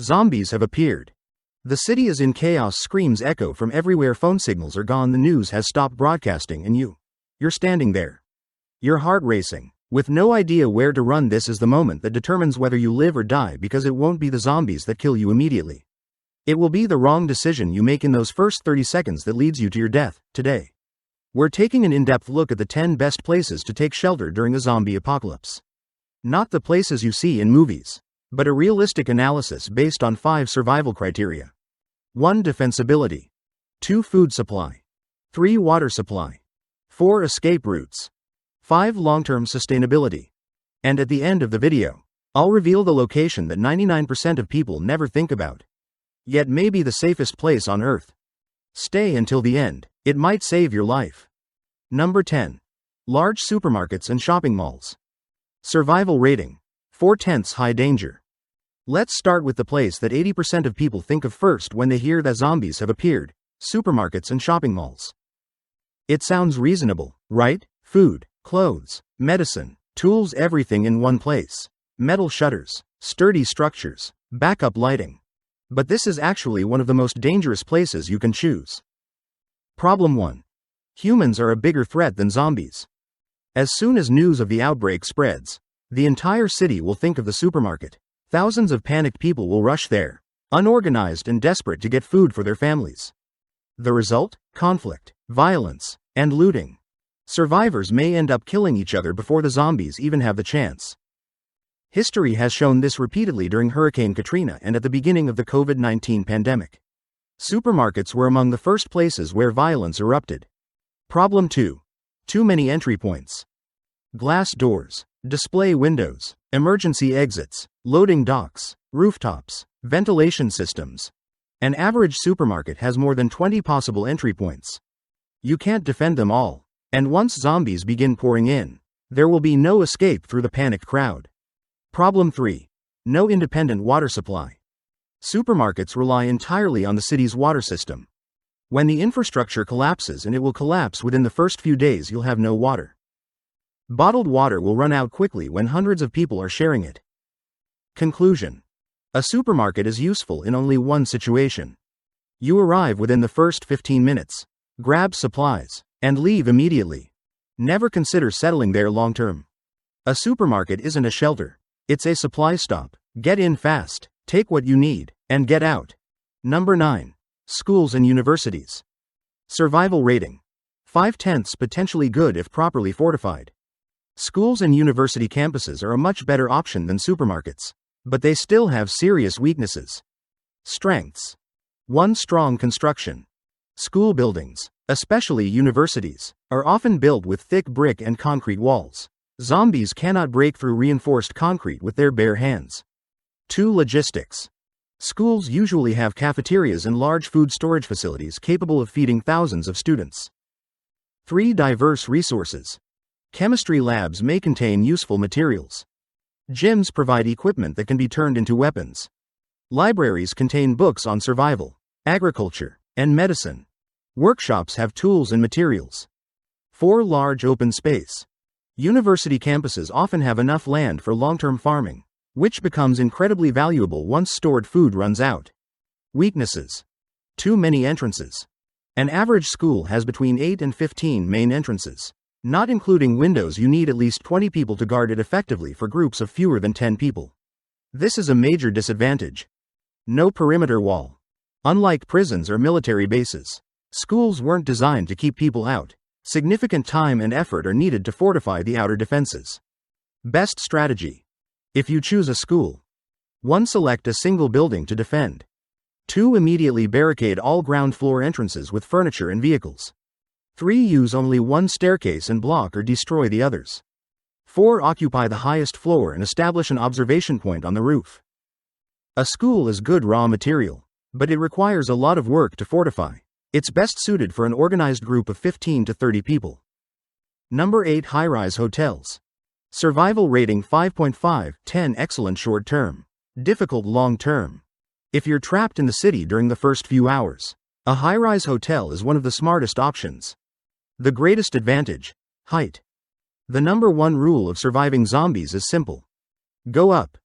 Zombies have appeared. The city is in chaos, screams echo from everywhere, phone signals are gone, the news has stopped broadcasting, and you're standing there. Your heart racing, with no idea where to run. This is the moment that determines whether you live or die, because it won't be the zombies that kill you immediately. It will be the wrong decision you make in those first 30 seconds that leads you to your death. Today, we're taking an in-depth look at the 10 best places to take shelter during a zombie apocalypse. Not the places you see in movies, but a realistic analysis based on 5 survival criteria. 1. Defensibility. 2. Food supply. 3. Water supply. 4. Escape routes. 5. Long-term sustainability. And at the end of the video, I'll reveal the location that 99% of people never think about, yet may be the safest place on Earth. Stay until the end, it might save your life. Number 10. Large supermarkets and shopping malls. Survival rating. 4/10 high danger. Let's start with the place that 80% of people think of first when they hear that zombies have appeared: supermarkets and shopping malls. It sounds reasonable, right? Food, clothes, medicine, tools, everything in one place. Metal shutters, sturdy structures, backup lighting. But this is actually one of the most dangerous places you can choose. Problem 1. Humans are a bigger threat than zombies. As soon as news of the outbreak spreads, the entire city will think of the supermarket. Thousands of panicked people will rush there, unorganized and desperate to get food for their families. The result? Conflict, violence, and looting. Survivors may end up killing each other before the zombies even have the chance. History has shown this repeatedly during Hurricane Katrina and at the beginning of the COVID-19 pandemic. Supermarkets were among the first places where violence erupted. Problem 2. Too many entry points. Glass doors, display windows, emergency exits, loading docks, rooftops, ventilation systems. An average supermarket has more than 20 possible entry points. You can't defend them all, and once zombies begin pouring in, there will be no escape through the panicked crowd. Problem 3. No independent water supply. Supermarkets rely entirely on the city's water system. When the infrastructure collapses, and it will collapse within the first few days, you'll have no water. Bottled water will run out quickly when hundreds of people are sharing it. Conclusion. A supermarket is useful in only one situation. You arrive within the first 15 minutes, grab supplies, and leave immediately. Never consider settling there long term. A supermarket isn't a shelter, it's a supply stop. Get in fast, take what you need, and get out. Number 9. Schools and universities. Survival rating. 5/10 potentially good if properly fortified. Schools and university campuses are a much better option than supermarkets, but they still have serious weaknesses. Strengths. 1. Strong construction. School buildings, especially universities, are often built with thick brick and concrete walls. Zombies cannot break through reinforced concrete with their bare hands. 2. Logistics. Schools usually have cafeterias and large food storage facilities capable of feeding thousands of students. 3. Diverse resources. Chemistry labs may contain useful materials. Gyms provide equipment that can be turned into weapons. Libraries contain books on survival, agriculture, and medicine. Workshops have tools and materials. 4. Large open space. University campuses often have enough land for long-term farming, which becomes incredibly valuable once stored food runs out. Weaknesses. Too many entrances. An average school has between 8 and 15 main entrances. Not including windows, you need at least 20 people to guard it effectively for groups of fewer than 10 people. This is a major disadvantage. No perimeter wall. Unlike prisons or military bases, schools weren't designed to keep people out. Significant time and effort are needed to fortify the outer defenses. Best strategy. If you choose a school, 1. Select a single building to defend. 2. Immediately barricade all ground floor entrances with furniture and vehicles. 3. Use only one staircase and block or destroy the others. 4. Occupy the highest floor and establish an observation point on the roof. A school is good raw material, but it requires a lot of work to fortify. It's best suited for an organized group of 15 to 30 people. Number 8. High-rise hotels. Survival rating 5.5/10 excellent short term. Difficult long term. If you're trapped in the city during the first few hours, a high-rise hotel is one of the smartest options. The greatest advantage: height. The number 1 rule of surviving zombies is simple. Go up.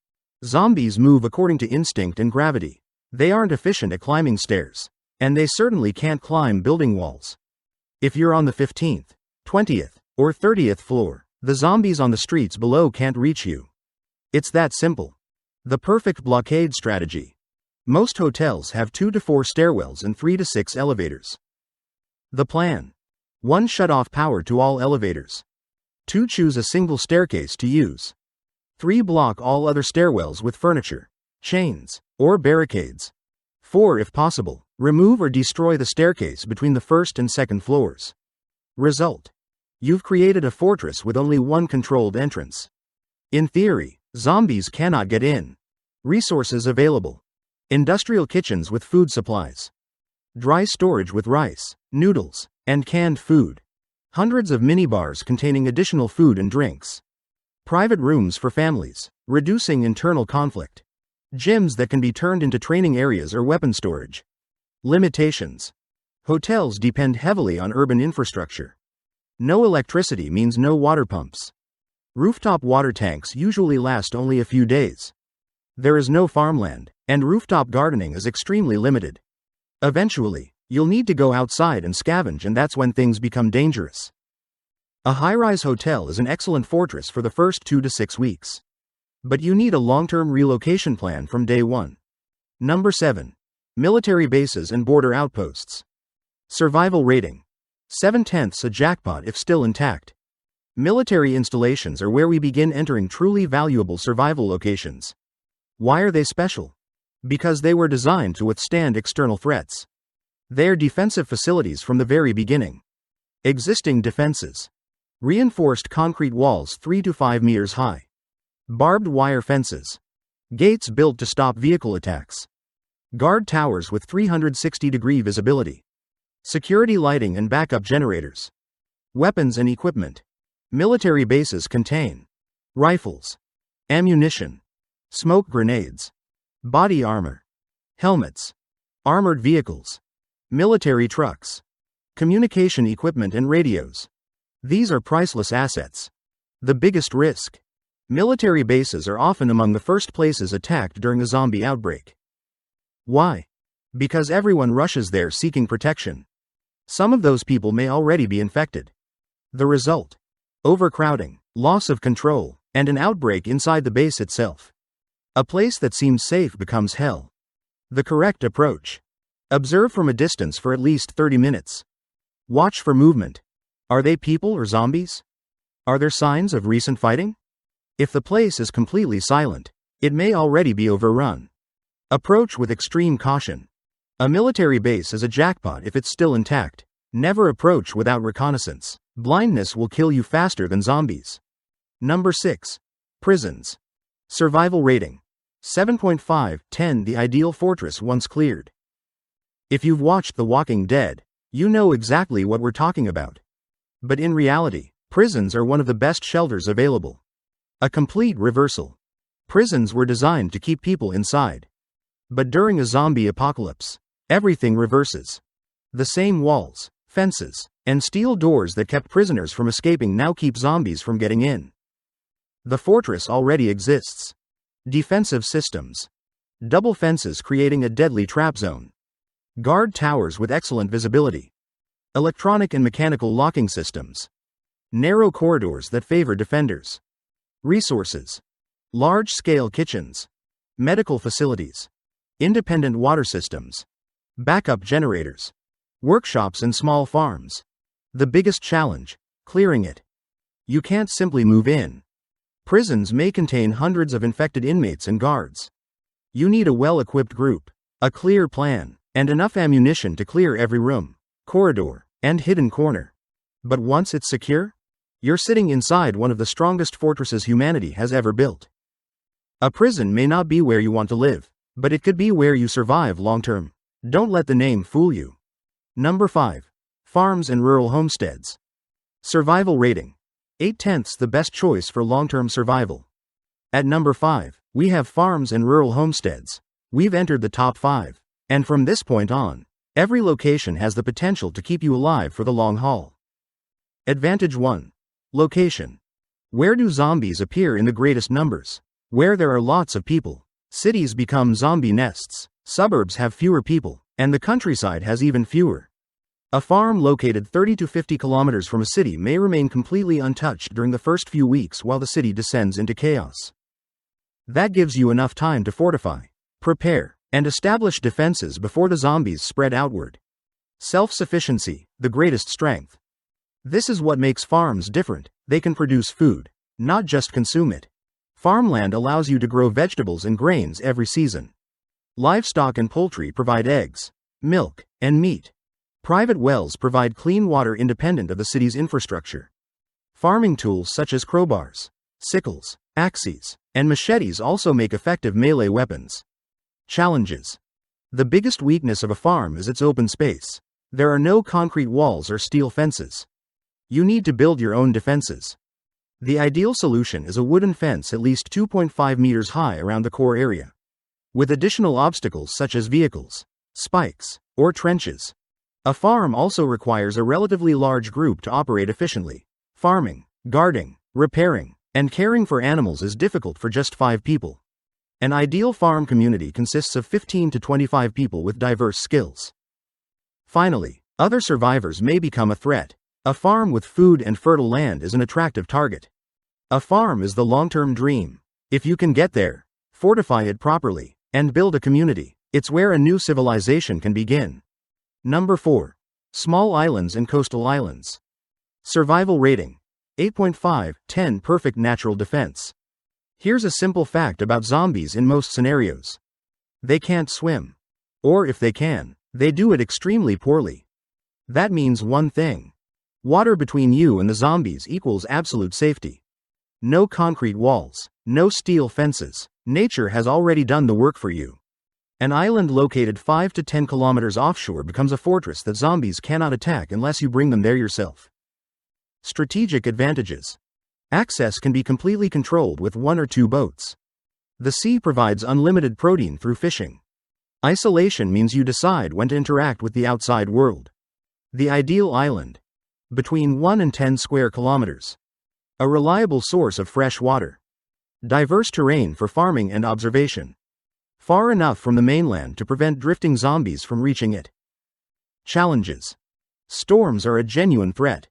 Zombies move according to instinct and gravity. They aren't efficient at climbing stairs. And they certainly can't climb building walls. If you're on the 15th, 20th, or 30th floor, the zombies on the streets below can't reach you. It's that simple. The perfect blockade strategy. Most hotels have 2 to 4 stairwells and 3 to 6 elevators. The plan. 1. Shut off power to all elevators. 2. Choose a single staircase to use. 3. Block all other stairwells with furniture, chains, or barricades. 4. If possible, remove or destroy the staircase between the first and second floors. Result. You've created a fortress with only one controlled entrance. In theory, zombies cannot get in. Resources available. Industrial kitchens with food supplies. Dry storage with rice, noodles, and canned food. Hundreds of minibars containing additional food and drinks. Private rooms for families, reducing internal conflict. Gyms that can be turned into training areas or weapon storage. Limitations. Hotels depend heavily on urban infrastructure. No electricity means no water pumps. Rooftop water tanks usually last only a few days. There is no farmland, and rooftop gardening is extremely limited. Eventually, you'll need to go outside and scavenge, and that's when things become dangerous. A high-rise hotel is an excellent fortress for the first 2 to 6 weeks. But you need a long-term relocation plan from day one. Number 7. Military bases and border outposts. Survival rating. 7/10 a jackpot if still intact. Military installations are where we begin entering truly valuable survival locations. Why are they special? Because they were designed to withstand external threats. They're defensive facilities from the very beginning. Existing defenses. Reinforced concrete walls 3 to 5 meters high. Barbed wire fences. Gates built to stop vehicle attacks. Guard towers with 360-degree visibility. Security lighting and backup generators. Weapons and equipment. Military bases contain rifles, ammunition, smoke grenades, body armor, helmets, armored vehicles, military trucks, communication equipment and radios. These are priceless assets. The biggest risk. Military bases are often among the first places attacked during a zombie outbreak. Why? Because everyone rushes there seeking protection. Some of those people may already be infected. The result? Overcrowding, loss of control, and an outbreak inside the base itself. A place that seems safe becomes hell. The correct approach. Observe from a distance for at least 30 minutes. Watch for movement. Are they people or zombies? Are there signs of recent fighting? If the place is completely silent, it may already be overrun. Approach with extreme caution. A military base is a jackpot if it's still intact. Never approach without reconnaissance. Blindness will kill you faster than zombies. Number 6. Prisons. Survival rating. 7.5/10 the ideal fortress once cleared. If you've watched The Walking Dead, you know exactly what we're talking about. But in reality, prisons are one of the best shelters available. A complete reversal. Prisons were designed to keep people inside. But during a zombie apocalypse, everything reverses. The same walls, fences, and steel doors that kept prisoners from escaping now keep zombies from getting in. The fortress already exists. Defensive systems. Double fences creating a deadly trap zone. Guard towers with excellent visibility. Electronic and mechanical locking systems. Narrow corridors that favor defenders. Resources. Large-scale kitchens. Medical facilities. Independent water systems. Backup generators. Workshops and small farms. The biggest challenge, clearing it. You can't simply move in. Prisons may contain hundreds of infected inmates and guards. You need a well-equipped group, a clear plan, and enough ammunition to clear every room, corridor, and hidden corner. But once it's secure, you're sitting inside one of the strongest fortresses humanity has ever built. A prison may not be where you want to live, but it could be where you survive long-term. Don't let the name fool you. Number 5. Farms and rural homesteads. Survival rating. 8/10 the best choice for long-term survival. At number 5, we have farms and rural homesteads. We've entered the top 5. And from this point on, every location has the potential to keep you alive for the long haul. Advantage 1. Location. Where do zombies appear in the greatest numbers? Where there are lots of people, cities become zombie nests, suburbs have fewer people, and the countryside has even fewer. A farm located 30 to 50 kilometers from a city may remain completely untouched during the first few weeks while the city descends into chaos. That gives you enough time to fortify, prepare, and establish defenses before the zombies spread outward. Self-sufficiency, the greatest strength. This is what makes farms different. They can produce food, not just consume it. Farmland allows you to grow vegetables and grains every season. Livestock and poultry provide eggs, milk, and meat. Private wells provide clean water independent of the city's infrastructure. Farming tools such as crowbars, sickles, axes, and machetes also make effective melee weapons. Challenges. The biggest weakness of a farm is its open space. There are no concrete walls or steel fences. You need to build your own defenses. The ideal solution is a wooden fence at least 2.5 meters high around the core area, with additional obstacles such as vehicles, spikes, or trenches. A farm also requires a relatively large group to operate efficiently. Farming, guarding, repairing, and caring for animals is difficult for just 5 people. An ideal farm community consists of 15 to 25 people with diverse skills. Finally, other survivors may become a threat. A farm with food and fertile land is an attractive target. A farm is the long-term dream. If you can get there, fortify it properly, and build a community, it's where a new civilization can begin. Number 4. Small islands and coastal islands. Survival rating. 8.5/10 perfect natural defense. Here's a simple fact about zombies in most scenarios. They can't swim. Or if they can, they do it extremely poorly. That means one thing. Water between you and the zombies equals absolute safety. No concrete walls, no steel fences. Nature has already done the work for you. An island located 5 to 10 kilometers offshore becomes a fortress that zombies cannot attack unless you bring them there yourself. Strategic advantages. Access can be completely controlled with 1 or 2 boats. The sea provides unlimited protein through fishing. Isolation means you decide when to interact with the outside world. The ideal island. Between 1 and 10 square kilometers. A reliable source of fresh water. Diverse terrain for farming and observation. Far enough from the mainland to prevent drifting zombies from reaching it. Challenges. Storms are a genuine threat.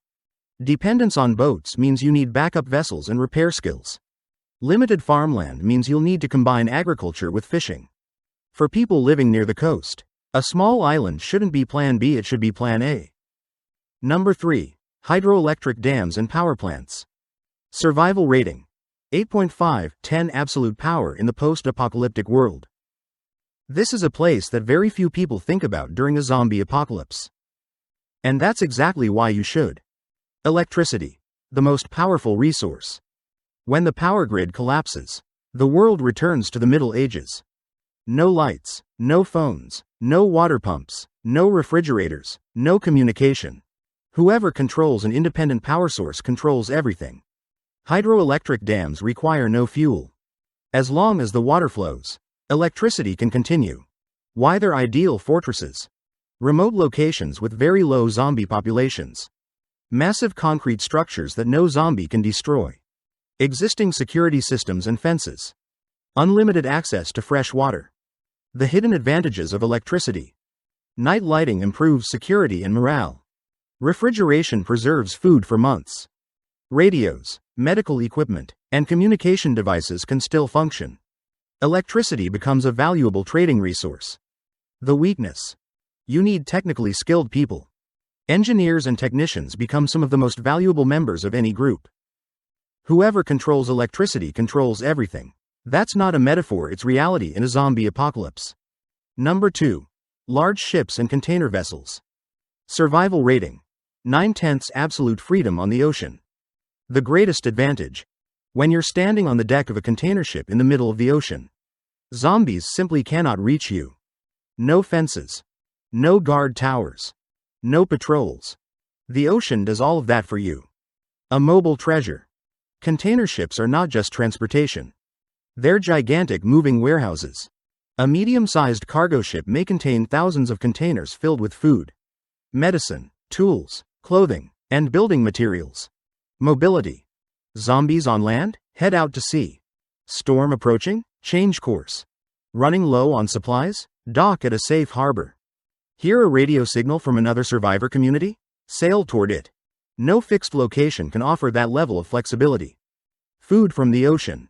Dependence on boats means you need backup vessels and repair skills. Limited farmland means you'll need to combine agriculture with fishing. For people living near the coast, a small island shouldn't be Plan B, it should be Plan A. Number 3. Hydroelectric dams and power plants. Survival rating. 8.5/10 absolute power in the post-apocalyptic world. This is a place that very few people think about during a zombie apocalypse. And that's exactly why you should. Electricity. The most powerful resource. When the power grid collapses, the world returns to the Middle Ages. No lights, no phones, no water pumps, no refrigerators, no communication. Whoever controls an independent power source controls everything. Hydroelectric dams require no fuel. As long as the water flows, electricity can continue. Why they're ideal fortresses. Remote locations with very low zombie populations. Massive concrete structures that no zombie can destroy. Existing security systems and fences. Unlimited access to fresh water. The hidden advantages of electricity. Night lighting improves security and morale. Refrigeration preserves food for months. Radios, medical equipment, and communication devices can still function. Electricity becomes a valuable trading resource. The weakness. You need technically skilled people. Engineers and technicians become some of the most valuable members of any group. Whoever controls electricity controls everything. That's not a metaphor, it's reality in a zombie apocalypse. Number 2. Large ships and container vessels. Survival rating. 9/10 absolute freedom on the ocean. The greatest advantage. When you're standing on the deck of a container ship in the middle of the ocean, zombies simply cannot reach you. No fences. No guard towers. No patrols. The ocean does all of that for you. A mobile treasure. Container ships are not just transportation. They're gigantic moving warehouses. A medium-sized cargo ship may contain thousands of containers filled with food, medicine, tools, clothing, and building materials. Mobility. Zombies on land? Head out to sea. Storm approaching? Change course. Running low on supplies? Dock at a safe harbor. Hear a radio signal from another survivor community? Sail toward it. No fixed location can offer that level of flexibility. Food from the ocean.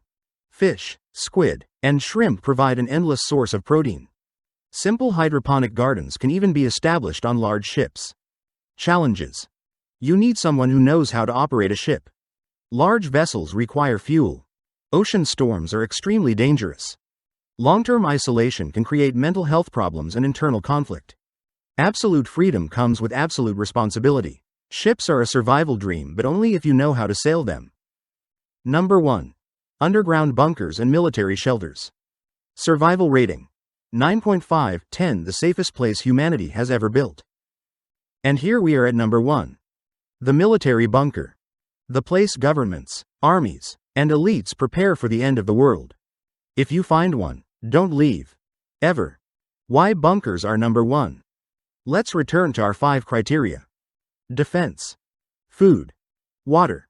Fish, squid, and shrimp provide an endless source of protein. Simple hydroponic gardens can even be established on large ships. Challenges. You need someone who knows how to operate a ship. Large vessels require fuel. Ocean storms are extremely dangerous. Long-term isolation can create mental health problems and internal conflict. Absolute freedom comes with absolute responsibility. Ships are a survival dream, but only if you know how to sail them. Number 1. Underground bunkers and military shelters. Survival rating. 9.5/10, the safest place humanity has ever built. And here we are at number 1. The military bunker. The place governments, armies, and elites prepare for the end of the world. If you find one, don't leave. Ever. Why bunkers are number 1. Let's return to our 5 criteria. Defense. Food. Water.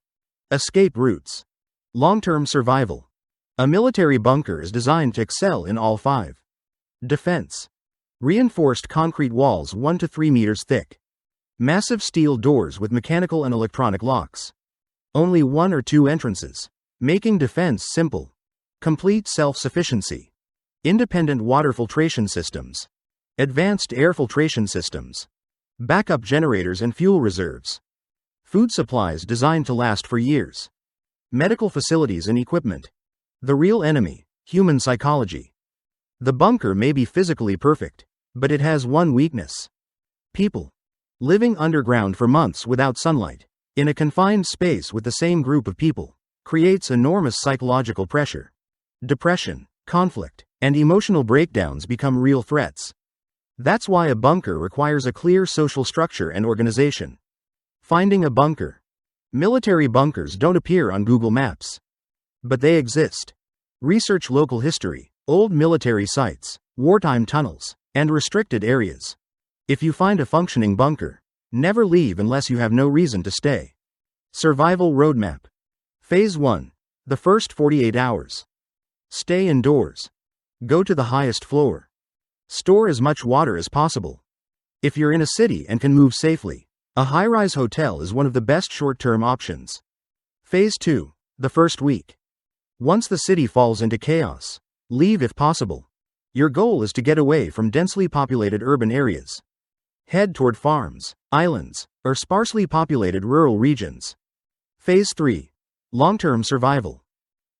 Escape routes. Long-term survival. A military bunker is designed to excel in all 5. Defense. Reinforced concrete walls 1 to 3 meters thick. Massive steel doors with mechanical and electronic locks. Only 1 or 2 entrances, making defense simple. Complete self-sufficiency. Independent water filtration systems. Advanced air filtration systems. Backup generators and fuel reserves. Food supplies designed to last for years. Medical facilities and equipment. The real enemy, human psychology. The bunker may be physically perfect, but it has one weakness. People. Living underground for months without sunlight, in a confined space with the same group of people, creates enormous psychological pressure. Depression, conflict, and emotional breakdowns become real threats. That's why a bunker requires a clear social structure and organization. Finding a bunker. Military bunkers don't appear on Google Maps. But they exist. Research local history, old military sites, wartime tunnels, and restricted areas. If you find a functioning bunker, never leave unless you have no reason to stay. Survival Roadmap. Phase 1. The first 48 hours. Stay indoors. Go to the highest floor. Store as much water as possible. If you're in a city and can move safely, a high-rise hotel is one of the best short-term options. Phase 2. The first week. Once the city falls into chaos, leave if possible. Your goal is to get away from densely populated urban areas. Head toward farms, islands, or sparsely populated rural regions. Phase 3. Long-term survival.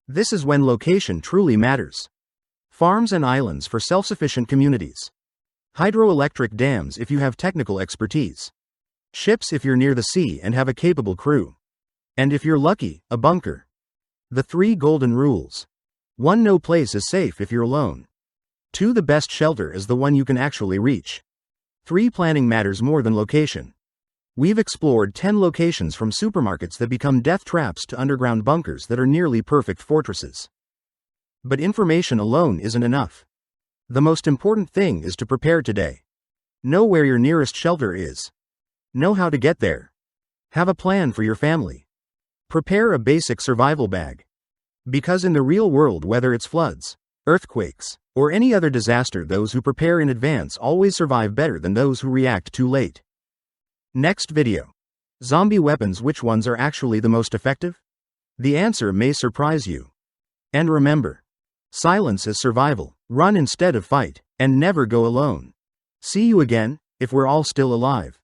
This is when location truly matters. Farms and islands for self-sufficient communities. Hydroelectric dams if you have technical expertise. Ships if you're near the sea and have a capable crew. And if you're lucky, a bunker. The 3 golden rules. 1. No place is safe if you're alone. 2. The best shelter is the one you can actually reach. 3. Planning matters more than location. We've explored 10 locations from supermarkets that become death traps to underground bunkers that are nearly perfect fortresses. But information alone isn't enough. The most important thing is to prepare today. Know where your nearest shelter is. Know how to get there. Have a plan for your family. Prepare a basic survival bag. Because in the real world, whether it's floods, earthquakes, or any other disaster, those who prepare in advance always survive better than those who react too late. Next video. Zombie weapons, which ones are actually the most effective? The answer may surprise you. And remember, silence is survival, run instead of fight, and never go alone. See you again, if we're all still alive.